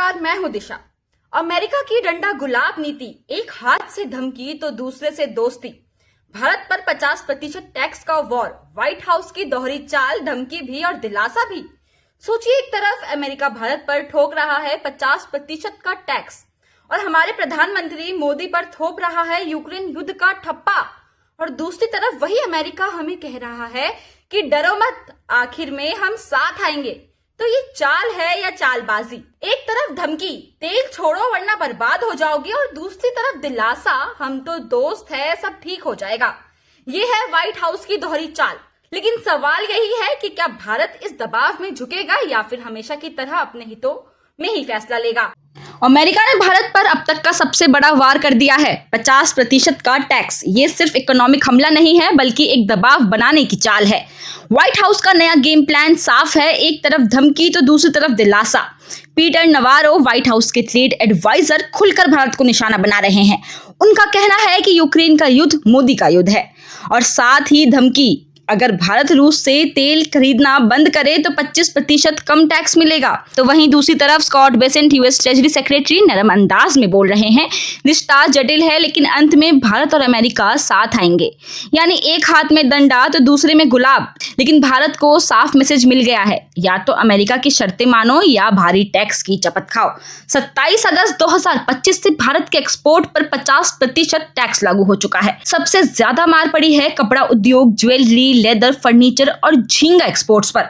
नमस्कार, मैं हूं दिशा। अमेरिका की डंडा गुलाब नीति, एक हाथ से धमकी तो दूसरे से दोस्ती। भारत पर 50% टैक्स का वॉर, व्हाइट हाउस की दोहरी चाल, धमकी भी और दिलासा भी। सोचिए, एक तरफ अमेरिका भारत पर ठोक रहा है 50% का टैक्स और हमारे प्रधानमंत्री मोदी पर थोप रहा है यूक्रेन युद्ध का ठप्पा, और दूसरी तरफ वही अमेरिका हमें कह रहा है कि डरो मत, आखिर में हम साथ आएंगे। तो ये चाल है या चालबाजी? एक तरफ धमकी, तेल छोड़ो वरना बर्बाद हो जाओगे, और दूसरी तरफ दिलासा, हम तो दोस्त है, सब ठीक हो जाएगा। ये है व्हाइट हाउस की दोहरी चाल। लेकिन सवाल यही है कि क्या भारत इस दबाव में झुकेगा या फिर हमेशा की तरह अपने हितों में ही फैसला लेगा? अमेरिका ने भारत पर अब तक का सबसे बड़ा वार कर दिया है, 50% का टैक्स। ये सिर्फ इकोनॉमिक हमला नहीं है, बल्कि एक दबाव बनाने की चाल है। व्हाइट हाउस का नया गेम प्लान साफ है, एक तरफ धमकी तो दूसरी तरफ दिलासा। पीटर नवारो, व्हाइट हाउस के ट्रेड एडवाइजर, खुलकर भारत को निशाना बना रहे हैं। उनका कहना है कि यूक्रेन का युद्ध मोदी का युद्ध है, और साथ ही धमकी, अगर भारत रूस से तेल खरीदना बंद करे तो 25% कम टैक्स मिलेगा। तो वहीं दूसरी तरफ Scott Bessent, US treasury secretary, नरम अंदाज में बोल रहे हैं, रिश्ता जटिल है लेकिन अंत में भारत और अमेरिका साथ आएंगे। यानी एक हाथ में डंडा तो दूसरे में गुलाब। लेकिन भारत को साफ मैसेज मिल गया है, या तो अमेरिका की शर्तें मानो या भारी टैक्स की चपत खाओ। 27 अगस्त 2025 से भारत के एक्सपोर्ट पर 50% टैक्स लागू हो चुका है। सबसे ज्यादा मार पड़ी है कपड़ा उद्योग, ज्वेलरी, लेदर, फर्नीचर और झींगा एक्सपोर्ट्स पर।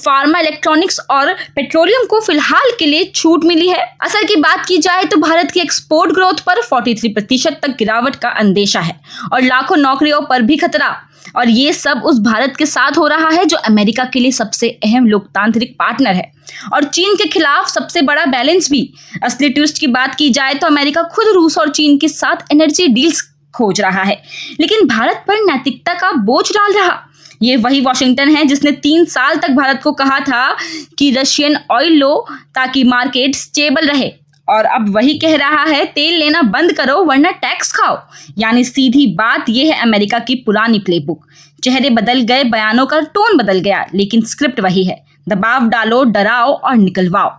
फार्मा, इलेक्ट्रॉनिक्स और पेट्रोलियम को फिलहाल के लिए छूट मिली है। असर की बात की जाए तो भारत की एक्सपोर्ट ग्रोथ पर 43% तक गिरावट का अंदेशा है और लाखों नौकरियों पर भी खतरा। और ये सब उस भारत के साथ हो रहा है जो अमेरिका के लिए सबसे अहम लोकतांत्रिक पार्टनर है, और चीन के खिलाफ सबसे बड़ा बैलेंस भी। असली ट्विस्ट की बात की जाए तो अमेरिका खुद रूस और चीन के साथ एनर्जी डील्स खोज रहा है, लेकिन भारत पर नैतिकता का बोझ डाल रहा। ये वही वॉशिंगटन है जिसने 3 साल तक भारत को कहा था कि रशियन ऑयल लो ताकि मार्केट स्टेबल रहे, और अब वही कह रहा है तेल लेना बंद करो वरना टैक्स खाओ। यानी सीधी बात यह है, अमेरिका की पुरानी प्लेबुक। चेहरे बदल गए, बयानों का टोन बदल गया, लेकिन स्क्रिप्ट वही है, दबाव डालो, डराओ और निकलवाओ।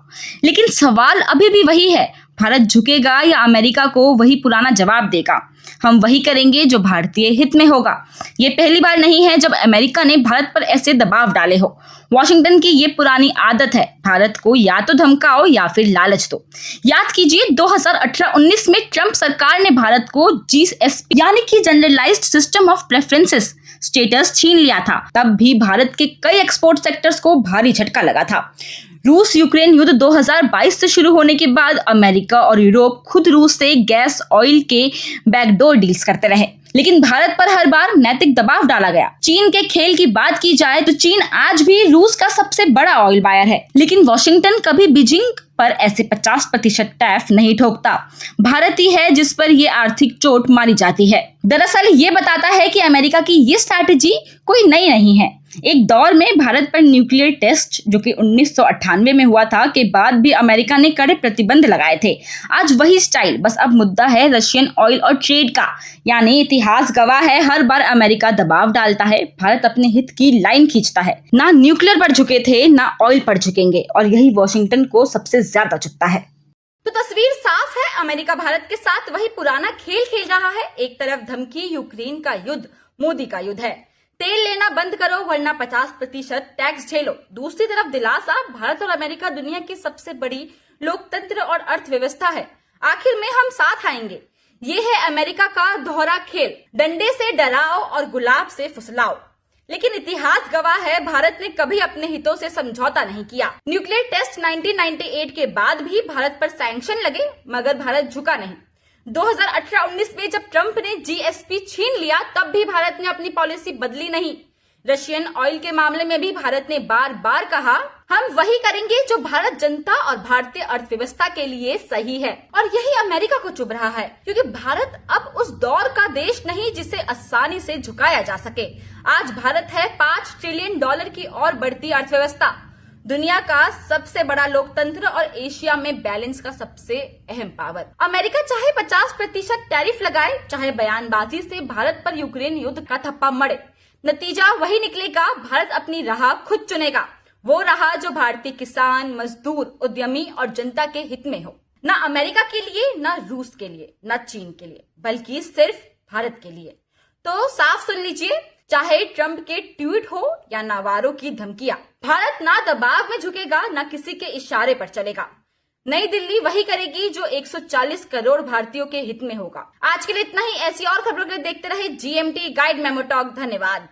लेकिन सवाल अभी भी वही है, भारत झुकेगा या अमेरिका को वही पुराना जवाब देगा? हम वही करेंगे जो भारतीय हित में होगा। ये पहली बार नहीं है जब अमेरिका ने भारत पर ऐसे दबाव डाले हो। वॉशिंगटन की ये पुरानी आदत है, भारत को या तो धमकाओ या फिर लालच दो। याद कीजिए 2018-19 में ट्रंप सरकार ने भारत को जीएसपी यानी कि generalised system of preferences status छीन लिया था। तब भी भारत के कई एक्सपोर्ट सेक्टर्स को भारी झटका लगा था। रूस यूक्रेन युद्ध 2022 से शुरू होने के बाद अमेरिका और यूरोप खुद रूस से गैस, ऑयल के बैकडोर डील्स करते रहे, लेकिन भारत पर हर बार नैतिक दबाव डाला गया। चीन के खेल की बात की जाए तो चीन आज भी रूस का सबसे बड़ा ऑयल बायर है, लेकिन वॉशिंगटन कभी बीजिंग पर ऐसे 50% टैरिफ नहीं ठोकता। भारत ही है जिस पर ये आर्थिक चोट मारी जाती है। दरअसल ये बताता है कि अमेरिका की ये स्ट्रैटेजी कोई नई नहीं है। एक दौर में भारत पर न्यूक्लियर टेस्ट, जो कि 1998 में हुआ था, के बाद भी अमेरिका ने कड़े प्रतिबंध लगाए थे। आज वही स्टाइल, बस अब मुद्दा है रशियन ऑयल और ट्रेड का। यानी इतिहास गवाह है, हर बार अमेरिका दबाव डालता है, भारत अपने हित की लाइन खींचता है। ना न्यूक्लियर पर झुके थे, ना ऑयल पर झुकेंगे, और यही वॉशिंगटन को सबसे ज्यादा चुभता है। तो तस्वीर साफ है, अमेरिका भारत के साथ वही पुराना खेल खेल रहा है। एक तरफ धमकी, यूक्रेन का युद्ध मोदी का युद्ध है, तेल लेना बंद करो वरना 50% टैक्स झेलो। दूसरी तरफ दिलासा, भारत और अमेरिका दुनिया की सबसे बड़ी लोकतंत्र और अर्थव्यवस्था है, आखिर में हम साथ आएंगे। ये है अमेरिका का दोहरा खेल, डंडे से डराओ और गुलाब से फुसलाओ। लेकिन इतिहास गवाह है, भारत ने कभी अपने हितों से समझौता नहीं किया। न्यूक्लियर टेस्ट 1998 के बाद भी भारत पर सैंक्शन लगे, मगर भारत झुका नहीं। 2018-19 में जब ट्रंप ने जीएसपी छीन लिया, तब भी भारत ने अपनी पॉलिसी बदली नहीं। रशियन ऑयल के मामले में भी भारत ने बार बार कहा, हम वही करेंगे जो भारत जनता और भारतीय अर्थव्यवस्था के लिए सही है। और यही अमेरिका को चुभ रहा है, क्योंकि भारत अब उस दौर का देश नहीं जिसे आसानी से झुकाया जा सके। आज भारत है $5 ट्रिलियन की और बढ़ती अर्थव्यवस्था, दुनिया का सबसे बड़ा लोकतंत्र और एशिया में बैलेंस का सबसे अहम पावर। अमेरिका चाहे 50% टैरिफ लगाए, चाहे बयानबाजी से भारत पर यूक्रेन युद्ध का थप्पा मरे, नतीजा वही निकलेगा, भारत अपनी राह खुद चुनेगा। वो रहा जो भारतीय किसान, मजदूर, उद्यमी और जनता के हित में हो। न अमेरिका के लिए, न रूस के लिए, न चीन के लिए, बल्कि सिर्फ भारत के लिए। तो साफ सुन लीजिए, चाहे ट्रंप के ट्वीट हो या नावारों की धमकियां, भारत ना दबाव में झुकेगा, ना किसी के इशारे पर चलेगा। नई दिल्ली वही करेगी जो 140 करोड़ भारतीयों के हित में होगा। आज के लिए इतना ही। ऐसी और खबरों के लिए देखते रहे GMT गाइड मेमो टॉक। धन्यवाद।